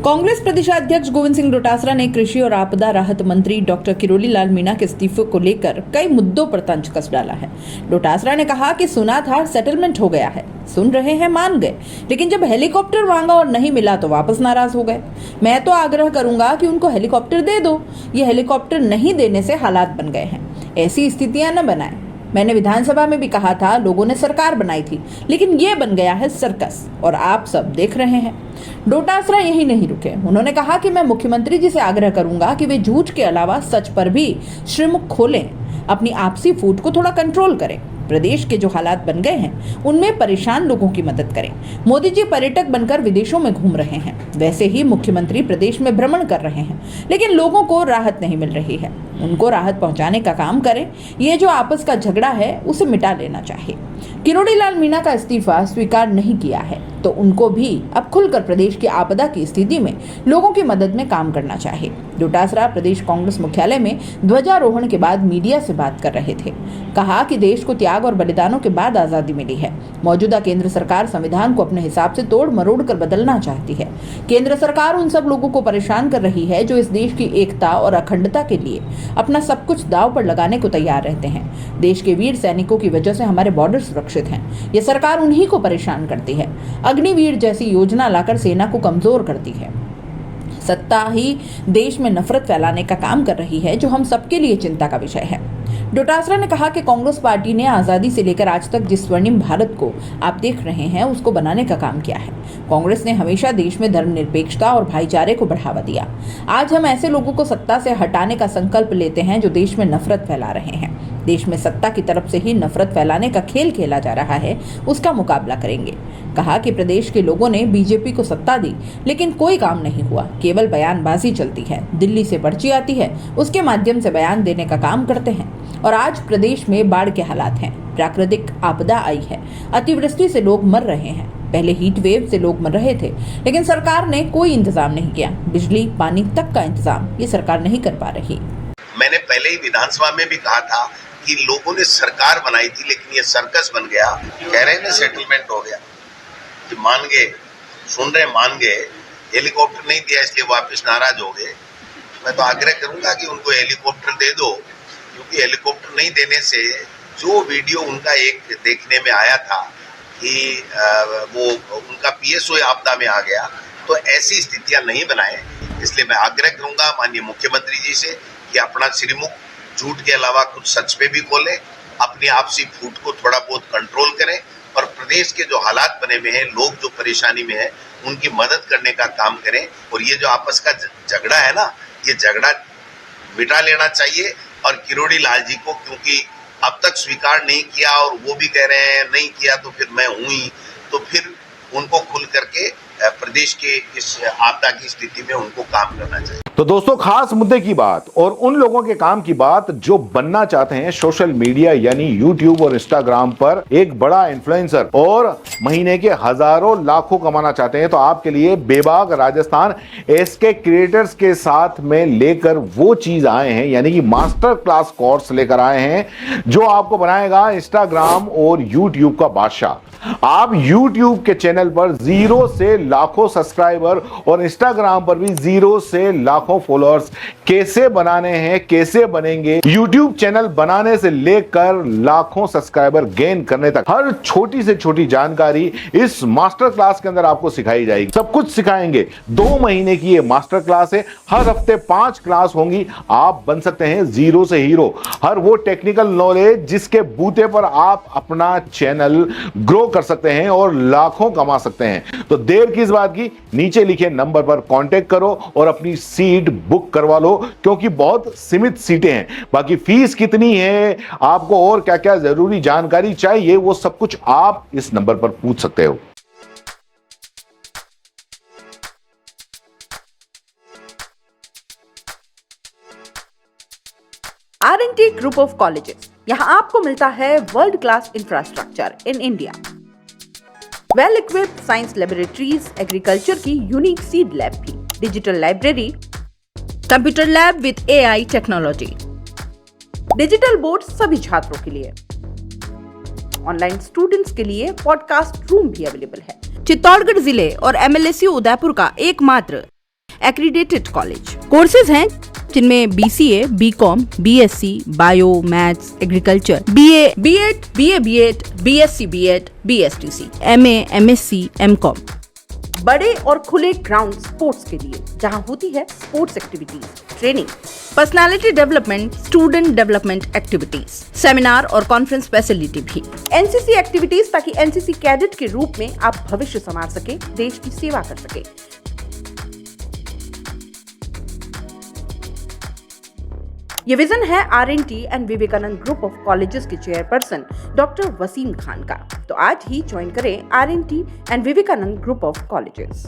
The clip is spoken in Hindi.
कांग्रेस प्रदेशाध्यक्ष गोविंद सिंह डोटासरा ने कृषि और आपदा राहत मंत्री डॉक्टर किरोड़ी लाल मीणा के इस्तीफे को लेकर कई मुद्दों पर तंज कस डाला है। डोटासरा ने कहा कि सुना था सेटलमेंट हो गया है, सुन रहे हैं मान गए, लेकिन जब हेलीकॉप्टर मांगा और नहीं मिला तो वापस नाराज हो गए। मैं तो आग्रह करूंगा कि उनको हेलीकॉप्टर दे दो। ये हेलीकॉप्टर नहीं देने से हालात बन गए हैं, ऐसी स्थितियां न बनाएं। मैंने विधानसभा में भी कहा था, लोगों ने सरकार बनाई थी, लेकिन ये बन गया है सर्कस और आप सब देख रहे हैं। डोटासरा यही नहीं रुके, उन्होंने कहा कि मैं मुख्यमंत्री जी से आग्रह करूंगा कि वे झूठ के अलावा सच पर भी श्रीमुख खोलें, अपनी आपसी फूट को थोड़ा कंट्रोल करें। प्रदेश के जो हालात बन गए हैं उनमें परेशान लोगों की मदद करें। मोदी जी पर्यटक बनकर विदेशों में घूम रहे हैं, वैसे ही मुख्यमंत्री प्रदेश में भ्रमण कर रहे हैं, लेकिन लोगों को राहत नहीं मिल रही है। उनको राहत पहुंचाने का काम करें। ये जो आपस का झगड़ा है उसे मिटा लेना चाहिए। किरोड़ी लाल मीणा का इस्तीफा स्वीकार नहीं किया है तो उनको भी अब खुलकर प्रदेश की आपदा की स्थिति में लोगों की मदद में काम करना चाहिए। डोटासरा प्रदेश कांग्रेस मुख्यालय में ध्वजारोहण के बाद मीडिया से बात कर रहे थे। कहा कि देश को त्याग और बलिदानों के बाद आजादी मिली है। मौजूदा केंद्र सरकार संविधान को अपने हिसाब से तोड़ मरोड़ कर बदलना चाहती है। केंद्र सरकार उन सब लोगों को परेशान कर रही है जो इस देश की एकता और अखंडता के लिए अपना सब कुछ दांव पर लगाने को तैयार रहते हैं। देश के वीर सैनिकों की वजह से हमारे बॉर्डर सुरक्षित हैं। ये सरकार उन्हीं को परेशान करती है। अग्निवीर जैसी योजना लाकर सेना को कमजोर करती है। सत्ता ही देश में नफरत फैलाने का काम कर रही है, जो हम सबके लिए चिंता का विषय है। डोटासरा ने कहा कि कांग्रेस पार्टी ने आजादी से लेकर आज तक जिस स्वर्णिम भारत को आप देख रहे हैं उसको बनाने का काम किया है। कांग्रेस ने हमेशा देश में धर्मनिरपेक्षता और भाईचारे को बढ़ावा दिया। आज हम ऐसे लोगों को सत्ता से हटाने का संकल्प लेते हैं जो देश में नफरत फैला रहे हैं। देश में सत्ता की तरफ से ही नफरत फैलाने का खेल खेला जा रहा है, उसका मुकाबला करेंगे। कहा कि प्रदेश के लोगों ने बीजेपी को सत्ता दी, लेकिन कोई काम नहीं हुआ, केवल बयानबाजी चलती है। दिल्ली से पर्ची आती है, उसके माध्यम से बयान देने का काम करते हैं। और आज प्रदेश में बाढ़ के हालात हैं, प्राकृतिक आपदा आई है, अतिवृष्टि से लोग मर रहे हैं। पहले हीट वेव से लोग मर रहे थे, लेकिन सरकार ने कोई इंतजाम नहीं किया। बिजली पानी तक का इंतजाम ये सरकार नहीं कर पा रही। मैंने पहले ही विधानसभा में भी कहा था कि लोगों ने सरकार बनाई थी, लेकिन ये सर्कस बन गया। कह रहे हैं ना सेटलमेंट हो गया, कि मान गए, सुन रहे मान गए, हेलीकॉप्टर नहीं दिया इसलिए वापस नाराज हो गए। मैं तो आग्रह करूंगा कि उनको हेलीकॉप्टर दे दो, क्योंकि हेलीकॉप्टर नहीं देने से जो वीडियो उनका एक देखने में आया था कि वो उनका पीएसओ आपदा में आ गया, तो ऐसी स्थितियां नहीं बनाए। इसलिए मैं आग्रह करूंगा माननीय मुख्यमंत्री जी से कि अपना श्रीमुख झूठ के अलावा कुछ सच पे भी खोलें, अपनी आपसी फूट को थोड़ा बहुत कंट्रोल करें और प्रदेश के जो हालात बने हुए हैं, लोग जो परेशानी में हैं, उनकी मदद करने का काम करें। और ये जो आपस का झगड़ा है ना, ये झगड़ा मिटा लेना चाहिए। और किरोड़ी लाल जी को क्योंकि अब तक स्वीकार नहीं किया और वो भी कह रहे हैं नहीं किया तो फिर मैं हूं ही, तो फिर उनको खुल करके प्रदेश के इस आपदा की स्थिति में उनको काम करना चाहिए। तो दोस्तों, खास मुद्दे की बात और उन लोगों के काम की बात जो बनना चाहते हैं सोशल मीडिया यानी यूट्यूब और इंस्टाग्राम पर एक बड़ा इन्फ्लुएंसर और महीने के हजारों लाखों कमाना चाहते हैं, तो आपके लिए बेबाक राजस्थान एसके क्रिएटर्स के साथ में लेकर वो चीज आए हैं, यानी कि मास्टर क्लास कोर्स लेकर आए हैं जो आपको बनाएगा इंस्टाग्राम और यूट्यूब का बादशाह। आप यूट्यूब के चैनल पर 0 से लाखों सब्सक्राइबर और इंस्टाग्राम पर भी 0 से लाखों फॉलोअर्स कैसे बनाने हैं, कैसे बनेंगे, यूट्यूब चैनल बनाने से लेकर लाखों सब्सक्राइबर गेन करने तक हर छोटी से छोटी जानकारी इस मास्टर क्लास के अंदर आपको सिखाई जाएगी। सब कुछ सिखाएंगे। 2 महीने की ये मास्टर क्लास है। हर हफ्ते 5 क्लास होंगी। आप बन सकते हैं 0 से हीरो। हर वो टेक्निकल नॉलेज जिसके बूते पर आप अपना चैनल ग्रो कर सकते हैं और लाखों कमा सकते हैं। तो देर किस बात की, नीचे लिखे नंबर पर कांटेक्ट करो और अपनी सीट बुक करवा लो, क्योंकि बहुत सीमित सीटें हैं। बाकी फीस कितनी है, आपको और क्या क्या जरूरी जानकारी चाहिए, वो सब कुछ आप इस नंबर पर पूछ सकते हो। R&T ग्रुप ऑफ कॉलेजेस, यहाँ आपको मिलता है world class infrastructure in India, well equipped science laboratories, agriculture की यूनिक सीड लैब भी, digital library, computer lab with AI technology, digital board सभी छात्रों के लिए, ऑनलाइन स्टूडेंट्स के लिए पॉडकास्ट रूम भी अवेलेबल है। चित्तौड़गढ़ जिले और MLSU उदयपुर का एकमात्र एक्रीडेटेड कॉलेज। कोर्सेज हैं जिनमें BCA, BCom, BSc, bio, maths, agriculture, BA, B.Ed, BA, B.Ed, BSc, B.Ed, BSTC, MA, MSc, MCom। बड़े और खुले ग्राउंड स्पोर्ट्स के लिए जहां होती है sports activities, training, personality development, student development activities, seminar और कॉन्फ्रेंस फैसिलिटी भी। NCC एक्टिविटीज ताकि NCC कैडेट के रूप में आप भविष्य संवार सके, देश की सेवा कर सके। ये विजन है RNT and Vivekananda group of colleges के चेयरपर्सन डॉक्टर वसीम खान का। तो आज ही ज्वाइन करें RNT and Vivekananda group of colleges.